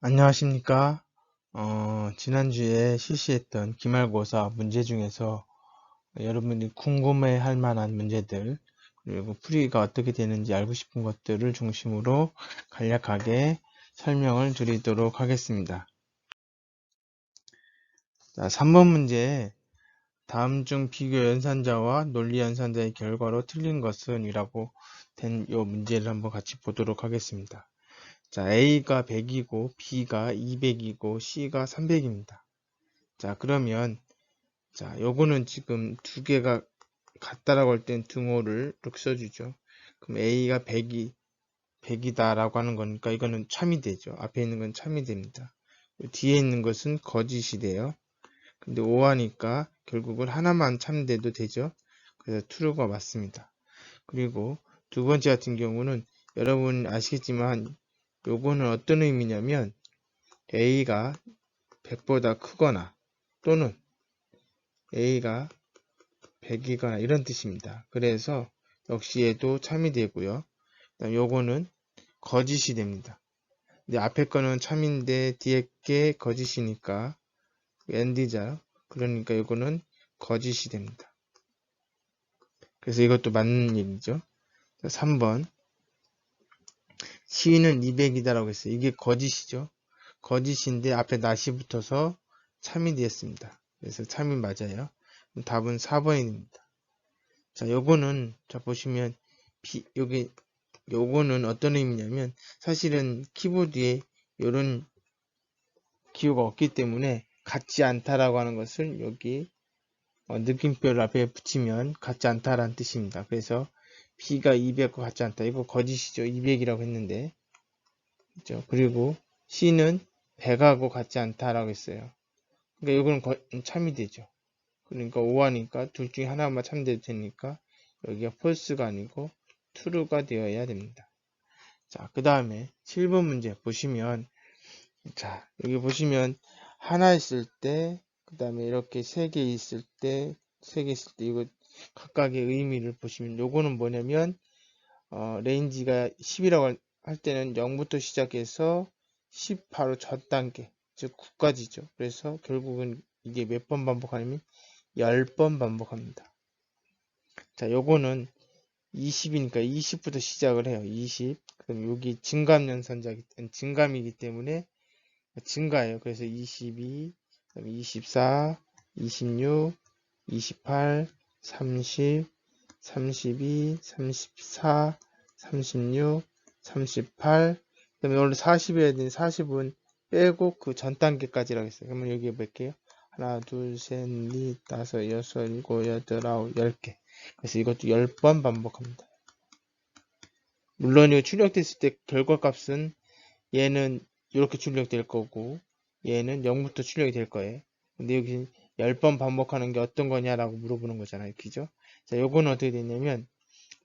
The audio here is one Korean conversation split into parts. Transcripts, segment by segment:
안녕하십니까? 지난주에 실시했던 기말고사 문제 중에서 여러분이 궁금해 할 만한 문제들, 그리고 풀이가 어떻게 되는지 알고 싶은 것들을 중심으로 간략하게 설명을 드리도록 하겠습니다. 자, 3번 문제, 다음 중 비교 연산자와 논리 연산자의 결과로 틀린 것은 이라고 된 이 문제를 한번 같이 보도록 하겠습니다. 자, A가 100이고 B가 200이고 C가 300입니다. 자, 그러면 요거는 지금 두 개가 같다라고 할 땐 등호를 이렇게 써주죠. 그럼 A가 100이다라고 하는 거니까 이거는 참이 되죠. 앞에 있는 건 참이 됩니다. 뒤에 있는 것은 거짓이 돼요. 근데 5하니까 결국은 하나만 참돼도 되죠. 그래서 true가 맞습니다. 그리고 두 번째 같은 경우는 여러분 아시겠지만 요거는 어떤 의미냐면 A가 100보다 크거나 또는 A가 100이거나 이런 뜻입니다. 그래서 역시 얘도 참이 되고요. 그다음 요거는 거짓이 됩니다. 근데 앞에 거는 참인데 뒤에 게 거짓이니까 엔디자. 그러니까 요거는 거짓이 됩니다. 그래서 이것도 맞는 얘기죠. 3번 C는 200이다라고 했어요. 이게 거짓이죠. 거짓인데 앞에 낫이 붙어서 참이 되었습니다. 그래서 참이 맞아요. 답은 4번이 됩니다. 자, 요거는 자 보시면 요거는 어떤 의미냐면 사실은 키보드에 요런 기호가 없기 때문에 같지 않다라고 하는 것을 여기 느낌표를 앞에 붙이면 같지 않다라는 뜻입니다. 그래서 B가 200과 같지 않다. 이거 거짓이죠. 200이라고 했는데. 그렇죠? 그리고 C는 100하고 같지 않다라고 했어요. 그러니까 이거는 참이 되죠. 그러니까 5하니까 둘 중에 하나만 참돼도 되니까 여기가 false가 아니고 true가 되어야 됩니다. 자, 그 다음에 7번 문제 보시면, 자, 여기 보시면 하나 있을 때, 그 다음에 이렇게 세 개 있을 때, 이거 각각의 의미를 보시면, 요거는 뭐냐면, 레인지가 10이라고 할 때는 0부터 시작해서 10 바로 전 단계, 즉 9까지죠. 그래서 결국은 이게 몇 번 반복하냐면 10번 반복합니다. 자, 요거는 20이니까 20부터 시작을 해요. 20. 그럼 여기 증감이기 때문에 증가예요. 그래서 22, 24, 26, 28, 30, 32, 34, 36, 38. 그다음에 원래 40이어야 되는 40은 빼고 그 전 단계까지라고 했어요. 그러면 여기 몇 개요? 하나, 둘, 셋, 넷, 다섯, 여섯, 일곱, 여덟, 아홉, 10개. 그래서 이것도 10번 반복합니다. 물론 이거 출력됐을 때 결과값은 얘는 이렇게 출력될 거고 얘는 0부터 출력이 될 거예요. 근데 여기 10번 반복하는 게 어떤 거냐라고 물어보는 거잖아요. 그죠? 자, 요거는 어떻게 되냐면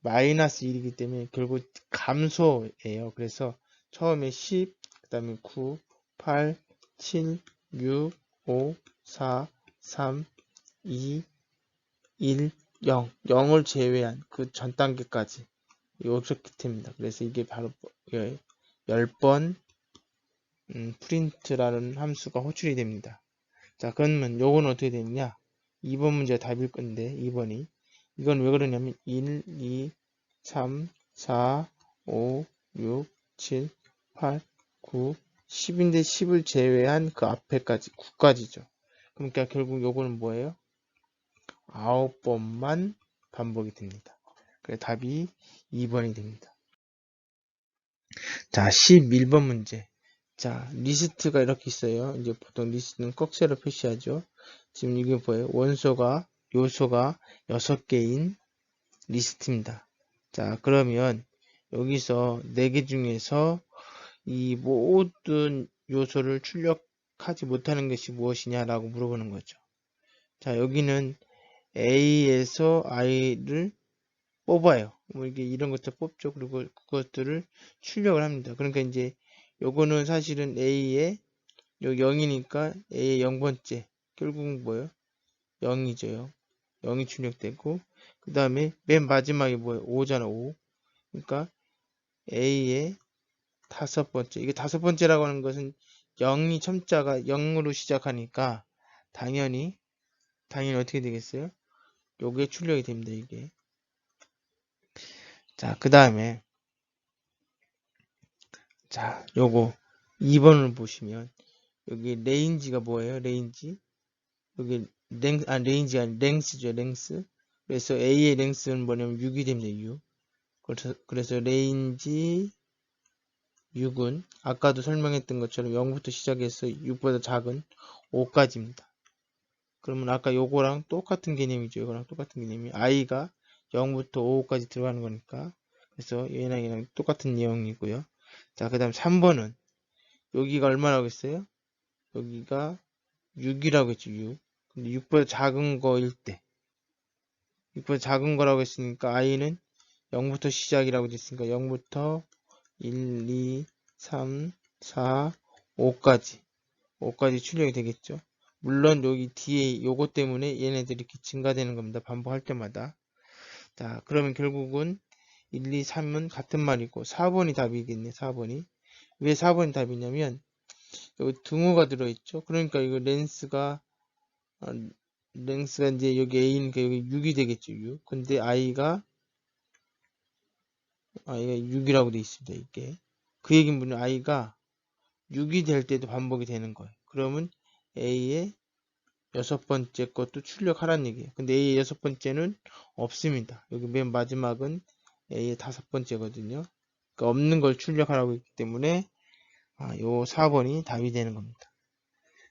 마이너스 1이기 때문에 결국 감소예요. 그래서 처음에 10, 그 다음에 9, 8, 7, 6, 5, 4, 3, 2, 1, 0. 0을 제외한 그 전 단계까지 이렇게 됩니다. 그래서 이게 바로 10번 프린트라는 함수가 호출이 됩니다. 자, 그러면 요건 어떻게 되느냐? 2번 문제 답일 건데 2번이 이건 왜 그러냐면 1, 2, 3, 4, 5, 6, 7, 8, 9, 10인데 10을 제외한 그 앞에까지 9까지죠. 그러니까 결국 요거는 뭐예요? 9번만 반복이 됩니다. 그래서 답이 2번이 됩니다. 자, 11번 문제. 자, 리스트가 이렇게 있어요. 이제 보통 리스트는 꺽쇠로 표시하죠. 지금 이게 뭐예요? 요소가 6개인 리스트입니다. 자, 그러면 여기서 4개 중에서 이 모든 요소를 출력하지 못하는 것이 무엇이냐라고 물어보는 거죠. 자, 여기는 A에서 I를 뽑아요. 뭐 이게 이런 것들 뽑죠. 그리고 그것들을 출력을 합니다. 그러니까 이제 요거는 사실은 A의 여기 0이니까 A의 0번째 결국은 뭐예요? 0이죠. 0이 출력되고 그 다음에 맨 마지막에 뭐예요? 5잖아. 5. 그러니까 A의 5번째. 이게 5번째라고 하는 것은 0이 첨자가 0으로 시작하니까 당연히 어떻게 되겠어요? 요게 출력이 됩니다. 이게. 자, 그 다음에 자, 요거 2번을 보시면 여기 레인지가 뭐예요? 레인지. 여기 레인지가 아니라 랭스죠. 랭스. 그래서 A의 랭스는 뭐냐면 6이 됩니다. 6. 그래서 레인지 6은 아까도 설명했던 것처럼 0부터 시작해서 6보다 작은 5까지입니다. 그러면 아까 요거랑 똑같은 개념이죠. 이거랑 똑같은 개념이 i가 0부터 5까지 들어가는 거니까. 그래서 얘랑 똑같은 내용이고요. 자, 그 다음 3번은 여기가 얼마라고 했어요? 여기가 6이라고 했죠. 6. 근데 6보다 작은 거일 때 6보다 작은 거라고 했으니까 i는 0부터 시작이라고 됐으니까 0부터 1, 2, 3, 4, 5까지 출력이 되겠죠. 물론 여기 뒤에 요거 때문에 얘네들이 이렇게 증가되는 겁니다. 반복할 때마다. 자, 그러면 결국은 1, 2, 3은 같은 말이고 4번이 답이겠네. 4번이. 왜 4번이 답이냐면 여기 등호가 들어있죠. 그러니까 이거 랭스가 이제 여기 A니까 여기 6이 되겠죠. 6. 근데 I가 6이라고 되어 있습니다. 이게. 그 얘기는 뭐냐. I가 6이 될 때도 반복이 되는 거예요. 그러면 A의 여섯 번째 것도 출력하라는 얘기예요. 근데 A의 여섯 번째는 없습니다. 여기 맨 마지막은 A의 다섯 번째거든요. 그러니까 없는 걸 출력하라고 했기 때문에 요 4번이 답이 되는 겁니다.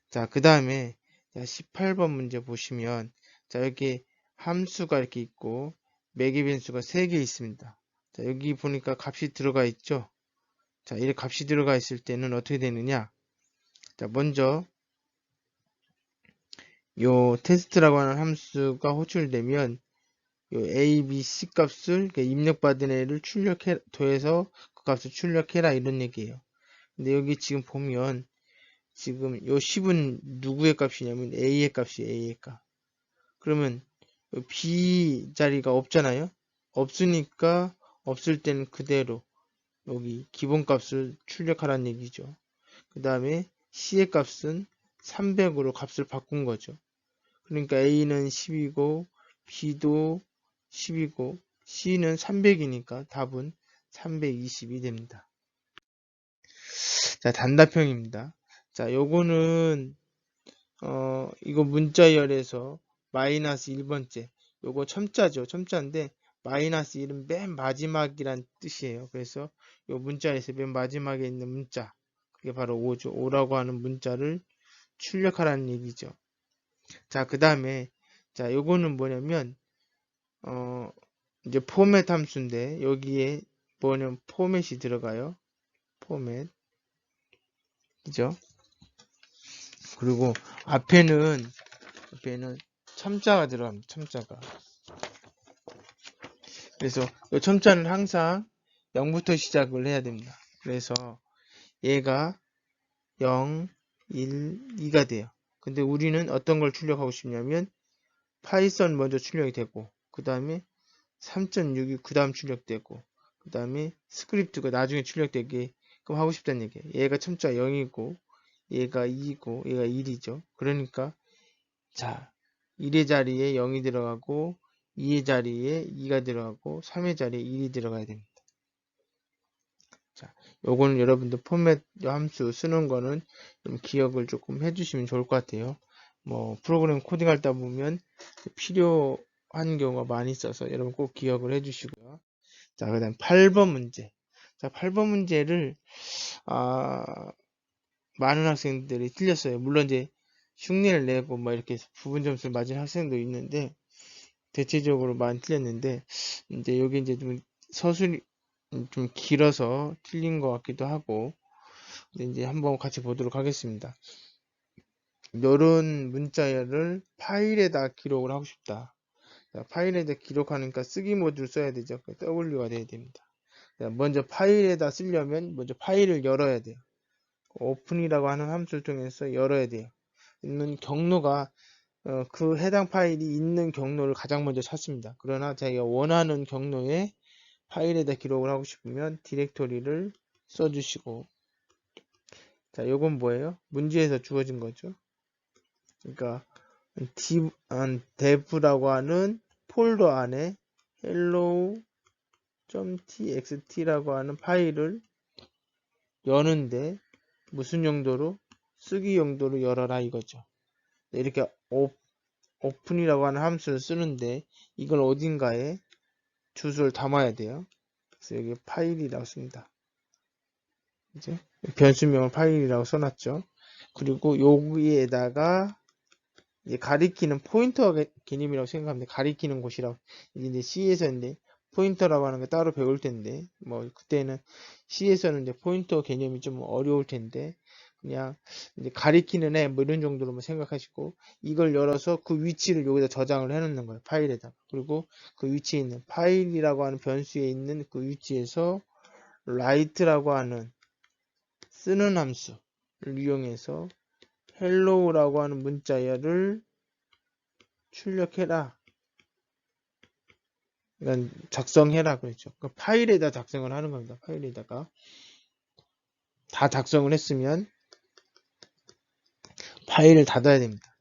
자, 그 다음에 18번 문제 보시면 자, 여기 함수가 이렇게 있고 매개 변수가 3개 있습니다. 자, 여기 보니까 값이 들어가 있죠. 자, 이렇게 값이 들어가 있을 때는 어떻게 되느냐? 자, 먼저 요 테스트라고 하는 함수가 호출되면 요 A, B, C 값을 입력받은 애를 더해서 그 값을 출력해라 이런 얘기예요. 근데 여기 지금 보면 지금 요 10은 누구의 값이냐면 A의 값이에요. A의 값. 그러면 B 자리가 없잖아요. 없으니까 없을 때는 그대로 여기 기본값을 출력하라는 얘기죠. 그 다음에 C의 값은 300으로 값을 바꾼 거죠. 그러니까 A는 10이고 B도 10이고 C는 300이니까 답은 320이 됩니다. 자, 단답형입니다. 자, 요거는 이거 문자열에서 마이너스 1번째 요거 첨자죠. 첨자인데 마이너스 1은 맨 마지막이란 뜻이에요. 그래서 요 문자에서 맨 마지막에 있는 문자 그게 바로 5죠. 5라고 하는 문자를 출력하라는 얘기죠. 자, 그 다음에 자, 요거는 뭐냐면 이제 포맷 함수인데 여기에 뭐냐면 포맷이 들어가요. 포맷. 그죠? 그리고 앞에는 첨자가 들어갑니다. 첨자가. 그래서 이 첨자는 항상 0부터 시작을 해야 됩니다. 그래서 얘가 0, 1, 2가 돼요. 근데 우리는 어떤 걸 출력하고 싶냐면 파이썬 먼저 출력이 되고 그 다음에 3.6이 그 다음 출력되고 그 다음에 스크립트가 나중에 출력되게끔 하고 싶다는 얘기예요. 얘가 첨자 0이고 얘가 2이고 얘가 1이죠. 그러니까 자 1의 자리에 0이 들어가고 2의 자리에 2가 들어가고 3의 자리에 1이 들어가야 됩니다. 자, 요거는 여러분들 포맷 함수 쓰는 거는 좀 기억을 조금 해주시면 좋을 것 같아요. 뭐 프로그램 코딩 하다 보면 필요한 경우가 많이 있어서 여러분 꼭 기억을 해주시고요. 자, 그 다음 8번 문제. 자, 8번 문제를 많은 학생들이 틀렸어요. 물론 이제 흉내를 내고 뭐 이렇게 부분 점수를 맞은 학생도 있는데 대체적으로 많이 틀렸는데 이제 여기 이제 좀 서술이 좀 길어서 틀린 것 같기도 하고 이제 한번 같이 보도록 하겠습니다. 이런 문자를 파일에다 기록을 하고 싶다. 자, 파일에다 기록하니까 쓰기 모드를 써야 되죠. W가 돼야 됩니다. 자, 먼저 파일에다 쓰려면 먼저 파일을 열어야 돼요. 오픈이라고 하는 함수를 통해서 열어야 돼요. 있는 경로가 그 해당 파일이 있는 경로를 가장 먼저 찾습니다. 그러나 자기가 원하는 경로에 파일에다 기록을 하고 싶으면 디렉토리를 써주시고 자, 요건 뭐예요? 문제에서 주어진 거죠. 그러니까 dev라고 하는 폴더 안에 hello.txt라고 하는 파일을 여는데 무슨 용도로? 쓰기 용도로 열어라 이거죠. 이렇게 open이라고 하는 함수를 쓰는데 이걸 어딘가에 주소를 담아야 돼요. 그래서 여기 파일이라고 씁니다. 이제 변수명을 파일이라고 써놨죠. 그리고 여기에다가 이제 가리키는 포인터 개념이라고 생각하면 가리키는 곳이라고 이제 C에서 이제 포인터라고 하는 거 따로 배울 텐데 뭐 그때는 C에서는 이제 포인터 개념이 좀 어려울 텐데 그냥 이제 가리키는 애 뭐 이런 정도로만 생각하시고 이걸 열어서 그 위치를 여기다 저장을 해 놓는 거예요. 파일에다가. 그리고 그 위치에 있는 파일이라고 하는 변수에 있는 그 위치에서 write라고 하는 쓰는 함수를 이용해서 hello라고 하는 문자열을 출력해라. 그러니까 작성해라 그랬죠. 그 파일에다 작성을 하는 겁니다. 파일에다가 다 작성을 했으면 파일을 닫아야 됩니다.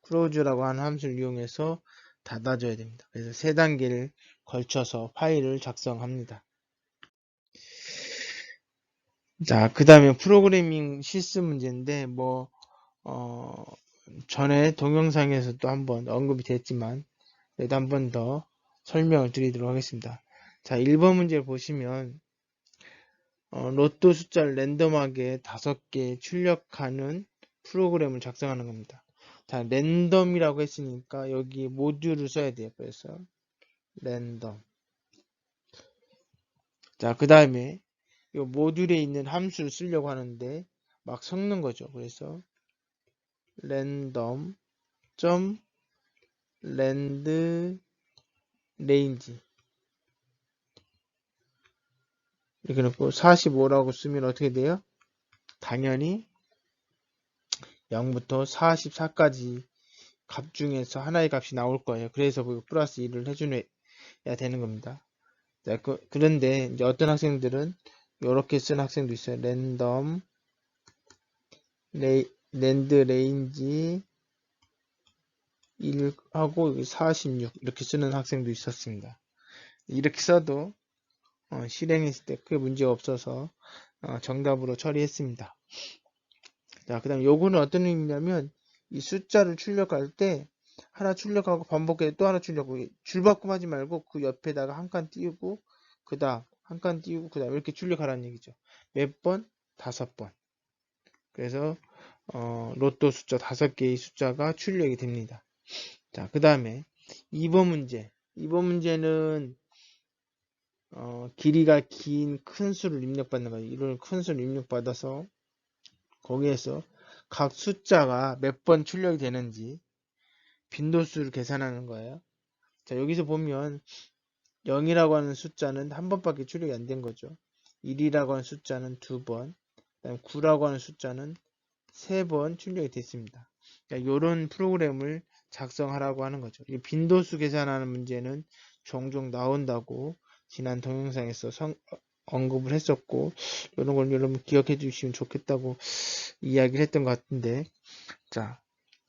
close라고 하는 함수를 이용해서 닫아줘야 됩니다. 그래서 세 단계를 걸쳐서 파일을 작성합니다. 자, 그 다음에 프로그래밍 실습 문제인데 전에 동영상에서도 한번 언급이 됐지만 그래도 한 번 더 설명을 드리도록 하겠습니다. 자, 1번 문제를 보시면 로또 숫자를 랜덤하게 5개 출력하는 프로그램을 작성하는 겁니다. 자, 랜덤이라고 했으니까 여기 모듈을 써야 돼요. 그래서 랜덤. 자, 그 다음에 이 모듈에 있는 함수를 쓰려고 하는데 막 섞는 거죠. 그래서 랜덤 점 랜드 레인지 이렇게 놓고 45라고 쓰면 어떻게 돼요? 당연히 0부터 44까지 값 중에서 하나의 값이 나올 거예요. 그래서 그 플러스 1을 해줘야 되는 겁니다. 자, 그런데 이제 어떤 학생들은 이렇게 쓴 학생도 있어요. 랜덤 랜드 레인지 1하고 46 이렇게 쓰는 학생도 있었습니다. 이렇게 써도 실행했을 때 크게 문제가 없어서 정답으로 처리했습니다. 자, 그 다음 요거는 어떤 의미냐면 이 숫자를 출력할 때 하나 출력하고 반복해 또 하나 출력하고 줄바꿈 하지 말고 그 옆에다가 한 칸 띄우고 그 다음 한 칸 띄우고 그 다음 이렇게 출력하라는 얘기죠. 몇 번? 5번. 그래서 로또 숫자 5개의 숫자가 출력이 됩니다. 자, 그 다음에 2번 문제. 2번 문제는 길이가 긴 큰 수를 입력받는 거예요. 이런 큰 수를 입력받아서 거기에서 각 숫자가 몇 번 출력이 되는지 빈도수를 계산하는 거예요. 자, 여기서 보면 0이라고 하는 숫자는 한 번밖에 출력이 안 된 거죠. 1이라고 하는 숫자는 2번, 그다음 9라고 하는 숫자는 3번 출력이 됐습니다. 이런 프로그램을 작성하라고 하는 거죠. 이 빈도수 계산하는 문제는 종종 나온다고 지난 동영상에서 언급을 했었고 이런 걸 여러분 기억해 주시면 좋겠다고 이야기를 했던 것 같은데 자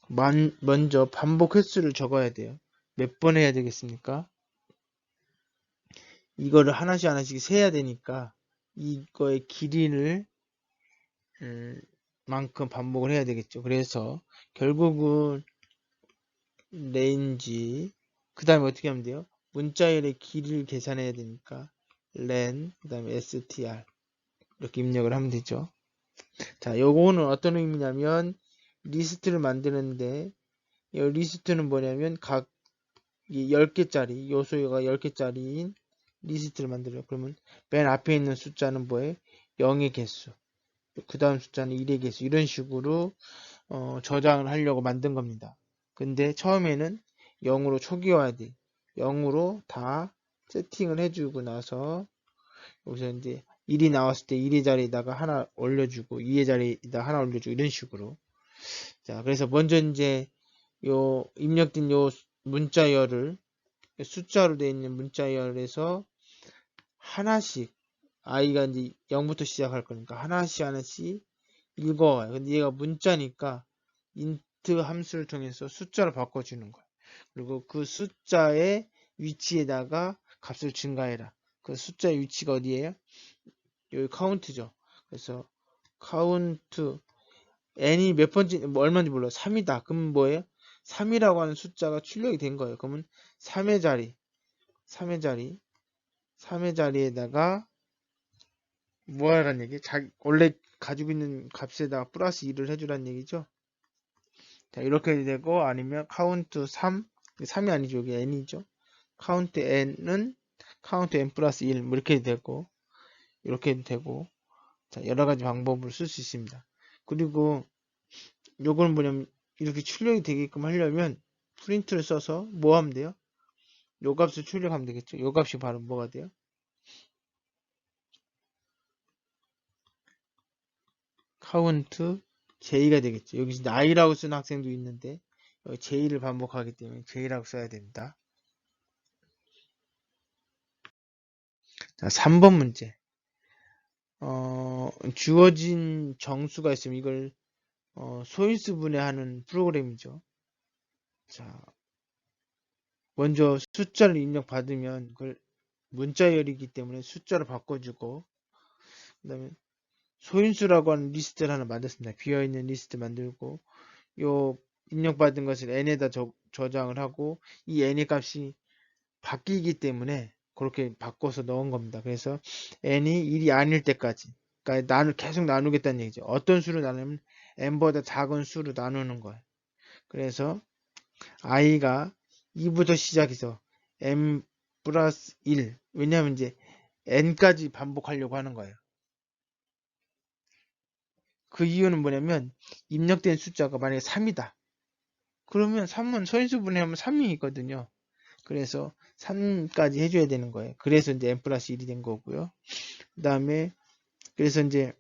먼저 반복 횟수를 적어야 돼요. 몇 번 해야 되겠습니까? 이거를 하나씩 세야 되니까 이거의 길이를 만큼 반복을 해야 되겠죠. 그래서 결국은 range 그 다음에 어떻게 하면 돼요? 문자열의 길이를 계산해야 되니까 len 그 다음에 str 이렇게 입력을 하면 되죠. 자, 요거는 어떤 의미냐면 리스트를 만드는데 이 리스트는 뭐냐면 각 10개짜리 요소가 10개짜리인 리스트를 만들어요. 그러면 맨 앞에 있는 숫자는 뭐예요? 0의 개수 그 다음 숫자는 1의 개수 이런 식으로 저장을 하려고 만든 겁니다. 근데 처음에는 0으로 초기화해야 돼. 0으로 다 세팅을 해주고 나서 여기서 이제 1이 나왔을 때 1의 자리에다가 하나 올려주고 2의 자리에다 하나 올려주고 이런 식으로. 자, 그래서 먼저 이제 요 입력된 요 문자열을 숫자로 되어 있는 문자열에서 하나씩 i가 이제 0부터 시작할 거니까 하나씩 읽어와요. 근데 얘가 문자니까 int 함수를 통해서 숫자로 바꿔주는 거예요. 그리고 그 숫자의 위치에다가 값을 증가해라. 그 숫자의 위치가 어디예요? 여기 카운트죠. 그래서 카운트 n이 몇 번째 뭐 얼마인지 몰라요. 3이다. 그러면 뭐예요? 3이라고 하는 숫자가 출력이 된 거예요. 그러면 3의 자리에다가 뭐 하라는 얘기? 원래 가지고 있는 값에다가 플러스 2를 해주라는 얘기죠. 자, 이렇게 되고, 아니면 카운트 3이 아니죠. 여기 n이죠. 카운트 n은 카운트 n 플러스 1, 뭐 이렇게 되고, 이렇게 되고, 자, 여러 가지 방법으로 쓸 수 있습니다. 그리고 요걸 뭐냐면, 이렇게 출력이 되게끔 하려면, 프린트를 써서 뭐 하면 돼요? 요 값을 출력하면 되겠죠. 요 값이 바로 뭐가 돼요? 카운트 j가 되겠죠. 여기 이제 i라고 쓰는 학생도 있는데 여기 j를 반복하기 때문에 j라고 써야 됩니다. 자, 3번 문제. 주어진 정수가 있으면 이걸 소인수 분해하는 프로그램이죠. 자, 먼저 숫자를 입력받으면 그걸 문자열이기 때문에 숫자로 바꿔주고, 그 다음에 소인수라고 하는 리스트를 하나 만들었습니다. 비어있는 리스트 만들고, 요 입력받은 것을 n에다 저장을 하고, 이 n의 값이 바뀌기 때문에 그렇게 바꿔서 넣은 겁니다. 그래서 n이 1이 아닐 때까지, 그러니까 계속 나누겠다는 얘기죠. 어떤 수로 나누면 n보다 작은 수로 나누는 거예요. 그래서 i가 2부터 시작해서 n 플러스 1, 왜냐하면 이제 n까지 반복하려고 하는 거예요. 그 이유는 뭐냐면 입력된 숫자가 만약에 3이다. 그러면 3은 소인수분해하면 3이거든요. 그래서 3까지 해줘야 되는 거예요. 그래서 이제 n 플러스 1이 된 거고요. 그 다음에 그래서 이제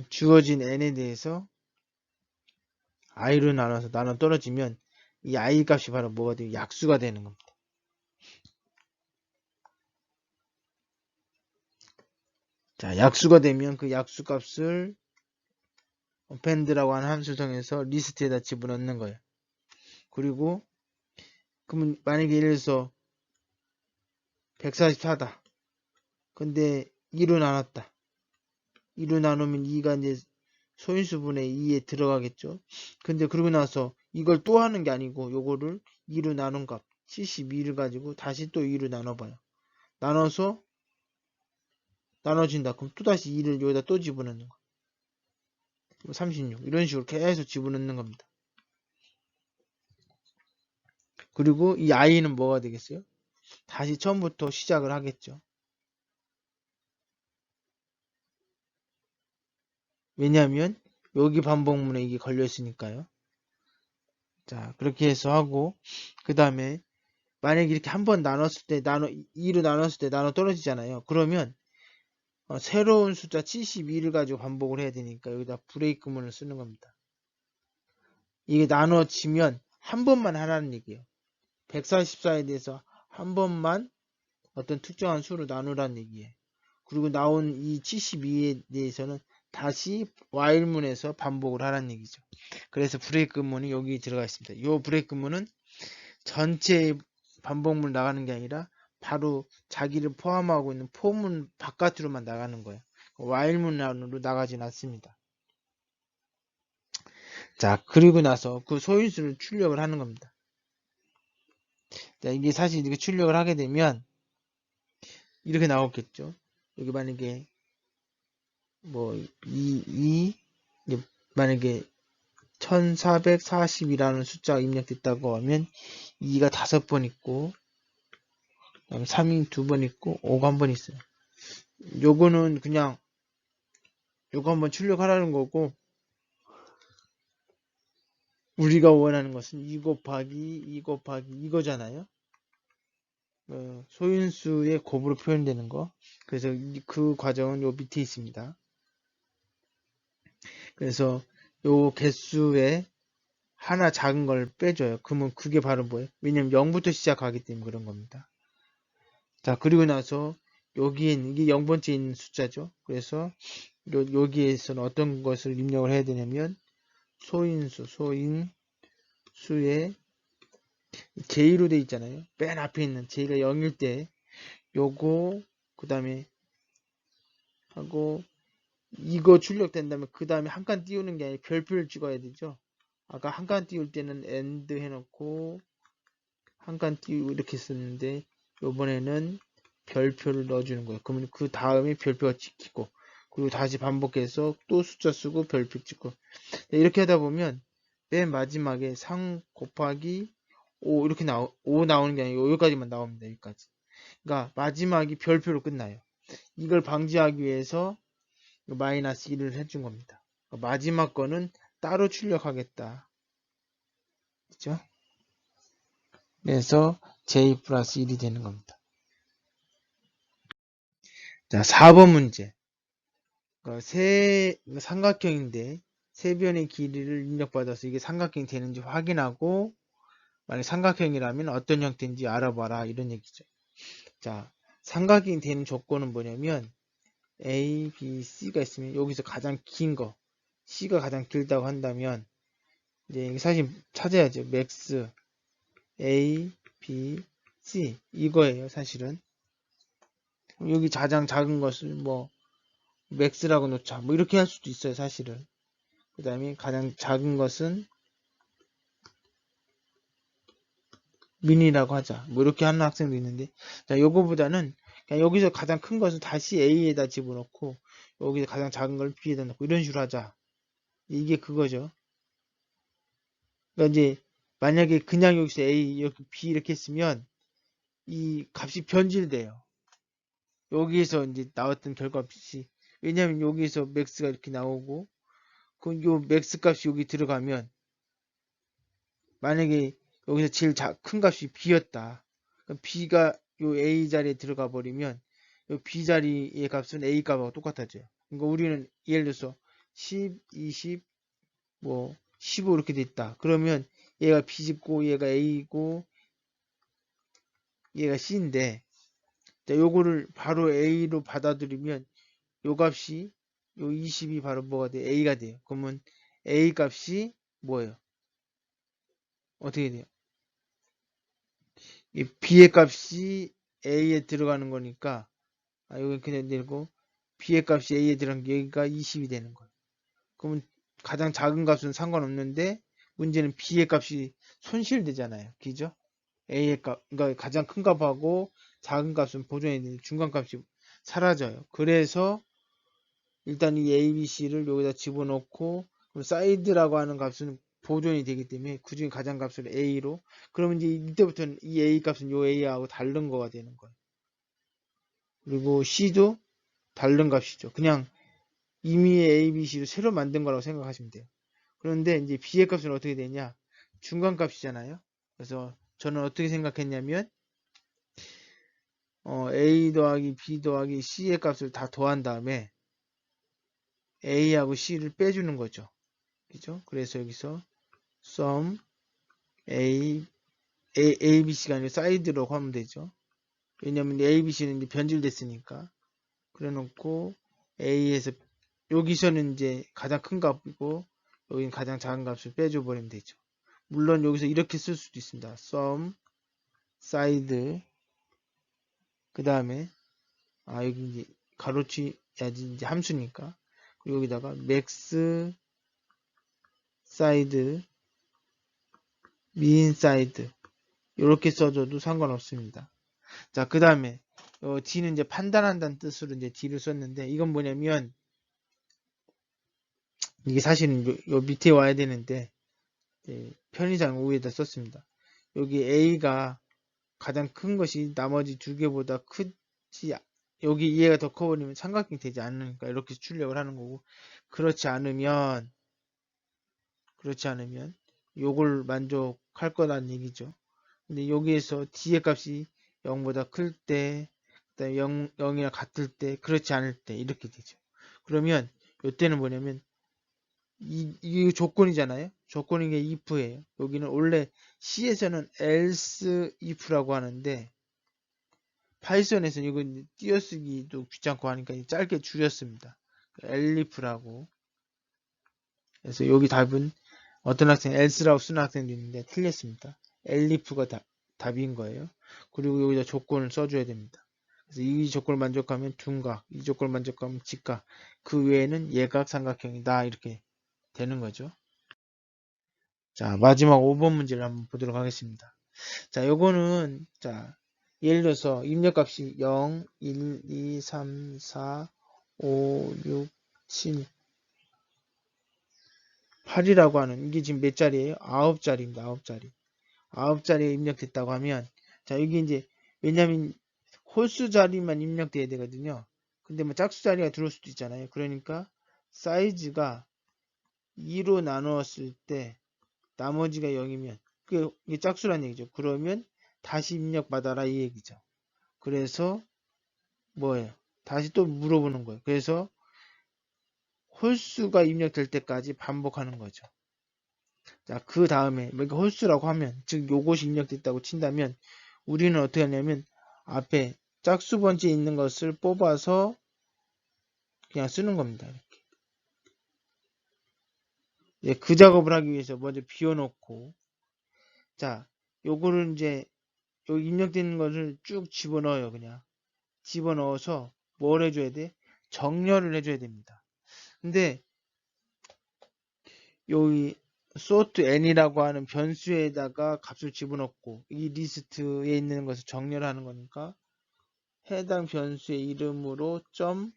주어진 n에 대해서 i로 나눠 떨어지면 이 i 값이 바로 뭐가 돼요? 약수가 되는 겁니다. 자, 약수가 되면 그 약수 값을 append라고 하는 함수 통해서 리스트에다 집어넣는 거예요. 그리고 그러면 만약에 예를 들어서 144다. 근데 2로 나눴다. 2로 나누면 2가 이제 소인수분의 2에 들어가겠죠. 근데 그러고 나서 이걸 또 하는 게 아니고 요거를 2로 나눈 값 72를 가지고 다시 또 2로 나눠봐요. 나눠서 나눠진다. 그럼 또다시 2를 여기다 또 집어넣는 거. 36 이런 식으로 계속 집어넣는 겁니다. 그리고 이 i는 뭐가 되겠어요? 다시 처음부터 시작을 하겠죠. 왜냐하면 여기 반복문에 이게 걸려 있으니까요. 자, 그렇게 해서 하고 그 다음에 만약에 이렇게 한번 나눴을 때 2로 나눴을 때 나눠 떨어지잖아요. 그러면 새로운 숫자 72를 가지고 반복을 해야 되니까 여기다 브레이크문을 쓰는 겁니다. 이게 나눠지면 한 번만 하라는 얘기예요. 144에 대해서 한 번만 어떤 특정한 수로 나누라는 얘기예요. 그리고 나온 이 72에 대해서는 다시 while문에서 반복을 하라는 얘기죠. 그래서 브레이크문이 여기 들어가 있습니다. 이 브레이크문은 전체 반복문 나가는 게 아니라 바로 자기를 포함하고 있는 포문 바깥으로만 나가는 거예요. while문 안으로 나가진 않습니다. 자, 그리고 나서 그 소인수를 출력을 하는 겁니다. 자, 이게 사실 이렇게 출력을 하게 되면 이렇게 나오겠죠. 여기 만약에 뭐 만약에 1440이라는 숫자가 입력됐다고 하면 2가 5번 있고 그다음에 3이 2번 있고 5가 1번 있어요. 요거는 그냥 요거 한번 출력하라는 거고 우리가 원하는 것은 2 곱하기 2 곱하기 이거잖아요. 소인수의 곱으로 표현되는 거. 그래서 그 과정은 요 밑에 있습니다. 그래서 요 개수에 하나 작은 걸 빼줘요. 그러면 그게 바로 뭐예요? 왜냐면 0부터 시작하기 때문에 그런 겁니다. 자, 그리고 나서 여기에 있는 게 0번째 있는 숫자죠. 그래서 여기에서는 어떤 것을 입력을 해야 되냐면 소인수의 J로 돼 있잖아요. 맨 앞에 있는 J가 0일 때 요거 그 다음에 하고 이거 출력된다면 그 다음에 한 칸 띄우는 게 아니라 별표를 찍어야 되죠. 아까 한 칸 띄울 때는 AND 해놓고 한 칸 띄우고 이렇게 썼는데 요번에는 별표를 넣어주는 거예요. 그러면 그 다음에 별표가 찍히고 그리고 다시 반복해서 또 숫자 쓰고 별표 찍고 이렇게 하다 보면 맨 마지막에 3 곱하기 5 이렇게 5 나오는 게 아니고 여기까지만 나옵니다. 여기까지. 그러니까 마지막이 별표로 끝나요. 이걸 방지하기 위해서 마이너스 1을 해준 겁니다. 그러니까 마지막 거는 따로 출력하겠다. 그죠? 그래서 J 플러스 1이 되는 겁니다. 자, 4번 문제. 그러니까 삼각형인데 세 변의 길이를 입력받아서 이게 삼각형이 되는지 확인하고 만약 삼각형이라면 어떤 형태인지 알아봐라 이런 얘기죠. 자, 삼각형이 되는 조건은 뭐냐면 A, B, C가 있으면 여기서 가장 긴 거 C가 가장 길다고 한다면 이제 사실 찾아야죠. 맥스 A, B, C 이거예요. 사실은 여기 가장 작은 것을 뭐 맥스라고 놓자 뭐 이렇게 할 수도 있어요. 사실은 그 다음에 가장 작은 것은 미니라고 하자 뭐 이렇게 하는 학생도 있는데 자 요거보다는 그냥 여기서 가장 큰 것은 다시 A에다 집어넣고 여기서 가장 작은 걸 B에다 넣고 이런 식으로 하자. 이게 그거죠. 그러니까 이제 만약에 그냥 여기서 A 이렇게 B 이렇게 했으면 이 값이 변질돼요. 여기에서 이제 나왔던 결과값이 왜냐면 여기에서 맥스가 이렇게 나오고 그럼 요 맥스 값이 여기 들어가면 만약에 여기서 제일 큰 값이 B였다. 그럼 B가 요 A 자리에 들어가 버리면 요 B 자리의 값은 A 값하고 똑같아져요. 그러니까 우리는 예를 들어서 10, 20, 뭐 15 이렇게 돼 있다. 그러면 얘가 B고 얘가 A고 얘가 C인데 자, 요거를 바로 A로 받아들이면 요 값이 요 20이 바로 뭐가 돼? A가 돼요. 그러면 A 값이 뭐예요? 어떻게 돼요? 이 B의 값이 A에 들어가는 거니까 여기 그냥 내고 B의 값이 A에 들어간 게 여기가 20이 되는 거예요. 그러면 가장 작은 값은 상관없는데 문제는 B의 값이 손실되잖아요. 그죠? A의 값, 그러니까 가장 큰 값하고 작은 값은 보존이 되는 중간 값이 사라져요. 그래서 일단 이 A, B, C를 여기다 집어넣고 그럼 사이드라고 하는 값은 보존이 되기 때문에 그중에 가장 값을 A로 그러면 이제 이때부터는 이 A 값은 요 A하고 다른 거가 되는 거예요. 그리고 C도 다른 값이죠. 그냥 이미 A, B, C를 새로 만든 거라고 생각하시면 돼요. 그런데 이제 B의 값은 어떻게 되냐? 중간 값이잖아요. 그래서 저는 어떻게 생각했냐면 A 더하기 B 더하기 C의 값을 다 더한 다음에 A하고 C를 빼주는 거죠. 그죠? 그래서 여기서 sum A, B, C가 아니라 사이드로 하면 되죠. 왜냐면 A, B, C는 이제 변질됐으니까. 그래 놓고 A에서 여기서는 이제 가장 큰 값이고 여기는 가장 작은 값을 빼줘 버리면 되죠. 물론 여기서 이렇게 쓸 수도 있습니다. sum side 그 다음에 여기 이제 가로치야지 이제 함수니까 그리고 여기다가 max side min side 이렇게 써줘도 상관없습니다. 자, 그 다음에 D는 이제 판단한다는 뜻으로 이제 D를 썼는데 이건 뭐냐면 이게 사실은 요 밑에 와야 되는데 편의상 우에다 썼습니다. 여기 A가 가장 큰 것이 나머지 두 개보다 크지 여기 얘가 더 커버리면 삼각형이 되지 않으니까 이렇게 출력을 하는 거고 그렇지 않으면 요걸 만족할 거라는 얘기죠. 근데 여기에서 D의 값이 0보다 클 때, 그다음에 0이랑 같을 때, 그렇지 않을 때 이렇게 되죠. 그러면 이때는 뭐냐면 이 조건이잖아요. 조건인 게 if예요. 여기는 원래 C에서는 else if라고 하는데 파이썬에서는 이건 띄어쓰기도 귀찮고 하니까 짧게 줄였습니다. 엘리프라고. 그래서 여기 답은 어떤 학생 else라고 쓰는 학생도 있는데 틀렸습니다. 엘리프가 답인 거예요. 그리고 여기다 조건을 써줘야 됩니다. 그래서 이 조건을 만족하면 둔각, 이 조건을 만족하면 직각, 그 외에는 예각, 삼각형이다 이렇게 되는 거죠. 자, 마지막 5번 문제를 한번 보도록 하겠습니다. 자, 요거는 자, 예를 들어서 입력값이 0, 1, 2, 3, 4, 5, 6, 7, 8이라고 하는 이게 지금 몇 자리예요? 9자리입니다. 9자리. 9자리에 입력됐다고 하면 자, 여기 이제 왜냐면 홀수 자리만 입력돼야 되거든요. 근데 뭐 짝수 자리가 들어올 수도 있잖아요. 그러니까 사이즈가 2로 나누었을 때 나머지가 0이면 그게 짝수란 얘기죠. 그러면 다시 입력받아라 이 얘기죠. 그래서 뭐예요? 다시 또 물어보는 거예요. 그래서 홀수가 입력될 때까지 반복하는 거죠. 자, 그 다음에 그러니까 홀수라고 하면 즉 요것이 입력됐다고 친다면 우리는 어떻게 하냐면 앞에 짝수 번째에 있는 것을 뽑아서 그냥 쓰는 겁니다. 이렇게. 예, 그 작업을 하기 위해서 먼저 비워놓고 자, 요거를 이제 여기 입력되는 것을 쭉 집어넣어요. 그냥 집어넣어서 뭘 해줘야 돼? 정렬을 해줘야 됩니다. 근데 여기 sort n이라고 하는 변수에다가 값을 집어넣고 이 리스트에 있는 것을 정렬하는 거니까 해당 변수의 이름으로 점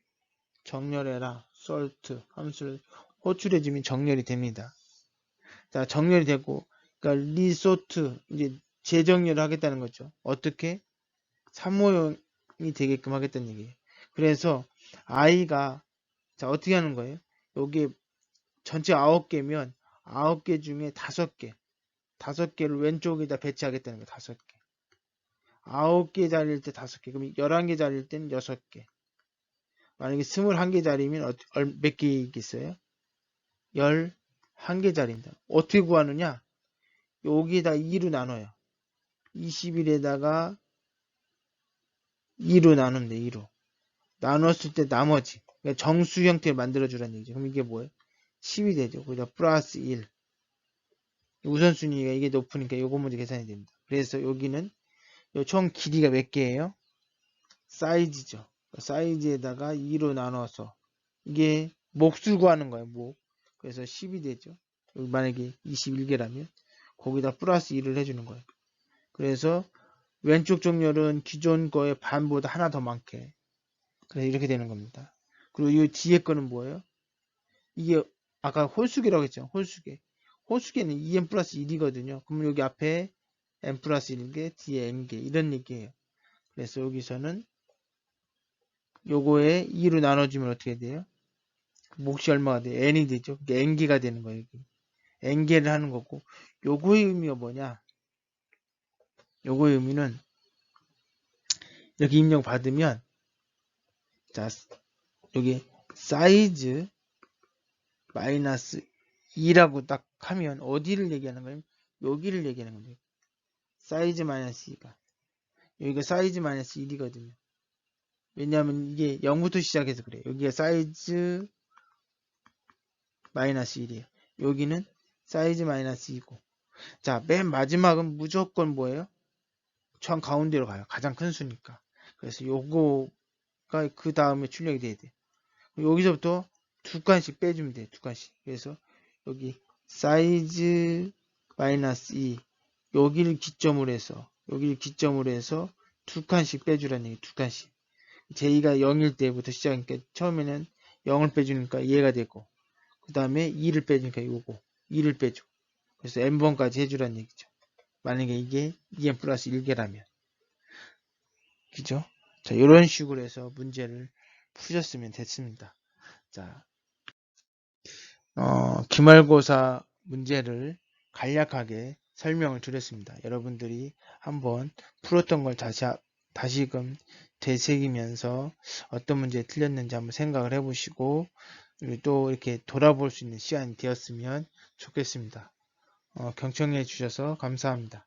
정렬해라 sort 함수를 호출해주면 정렬이 됩니다. 자, 정렬이 되고 그러니까 리소트 이제 재정렬을 하겠다는 거죠. 어떻게? 3호형이 되게끔 하겠다는 얘기예요. 그래서 i가 자 어떻게 하는 거예요? 여기에 전체 9개면 9개 중에 5개 5개를 왼쪽에다 배치하겠다는 거예요. 5개 9개 자리일 때 5개 그럼 11개 자리일 때는 6개 만약에 21개 자리면 몇 개 있겠어요? 11개 자리입니다. 어떻게 구하느냐? 여기에다 2로 나눠요. 21에다가 2로 나누면 돼. 2로. 나눴을 때 나머지 그러니까 정수 형태를 만들어주라는 얘기죠. 그럼 이게 뭐예요? 10이 되죠. 거기다 플러스 1 우선순위가 이게 높으니까 요거 먼저 계산이 됩니다. 그래서 여기는 총 길이가 몇 개예요? 사이즈죠. 사이즈에다가 2로 나눠서 이게 몫을 구하는 거예요. 몫. 그래서 10이 되죠. 여기 만약에 21개라면 거기다 플러스 1을 해주는 거예요. 그래서 왼쪽 정렬은 기존 거의 반보다 하나 더 많게. 그래서 이렇게 되는 겁니다. 그리고 이 뒤에 거는 뭐예요? 이게 아까 홀수계라고 했죠. 홀수계. 홀수계는 2n 플러스 1이거든요. 그러면 여기 앞에 n 플러스 1개, 뒤에 n개 이런 얘기예요. 그래서 여기서는 요거에 2로 나눠주면 어떻게 돼요? 몫이 얼마가 돼요? n이 되죠. n개가 되는 거예요. 여기. n개를 하는 거고 요거의 의미가 뭐냐? 요거의 의미는 이렇게 입력 받으면 자 여기 사이즈 마이너스 2라고 딱 하면 어디를 얘기하는 거예요? 여기를 얘기하는 겁니다. 사이즈 마이너스 2가 여기가 사이즈 마이너스 1이거든요. 왜냐하면 이게 0부터 시작해서 그래요. 여기가 사이즈 마이너스 1이에요. 여기는 사이즈 마이너스 2고 자, 맨 마지막은 무조건 뭐예요? 정 가운데로 가요. 가장 큰 수니까. 그래서 요거가 그 다음에 출력이 돼야 돼요. 여기서부터 두 칸씩 빼주면 돼요. 두 칸씩. 그래서 여기 사이즈 마이너스 2 여기를 기점으로 해서 두 칸씩 빼주라는 얘기. 두 칸씩. j-가 0일 때부터 시작하니까 처음에는 0을 빼주니까 얘가 되고 그 다음에 2를 빼주니까 요거 2를 빼줘. 그래서 n번까지 해주라는 얘기죠. 만약에 이게 2n 플러스 1개라면 그죠? 자, 이런 식으로 해서 문제를 푸셨으면 됐습니다. 자, 기말고사 문제를 간략하게 설명을 드렸습니다. 여러분들이 한번 풀었던 걸 다시금 되새기면서 어떤 문제에 틀렸는지 한번 생각을 해보시고 또 이렇게 돌아볼 수 있는 시간이 되었으면 좋겠습니다. 경청해 주셔서 감사합니다.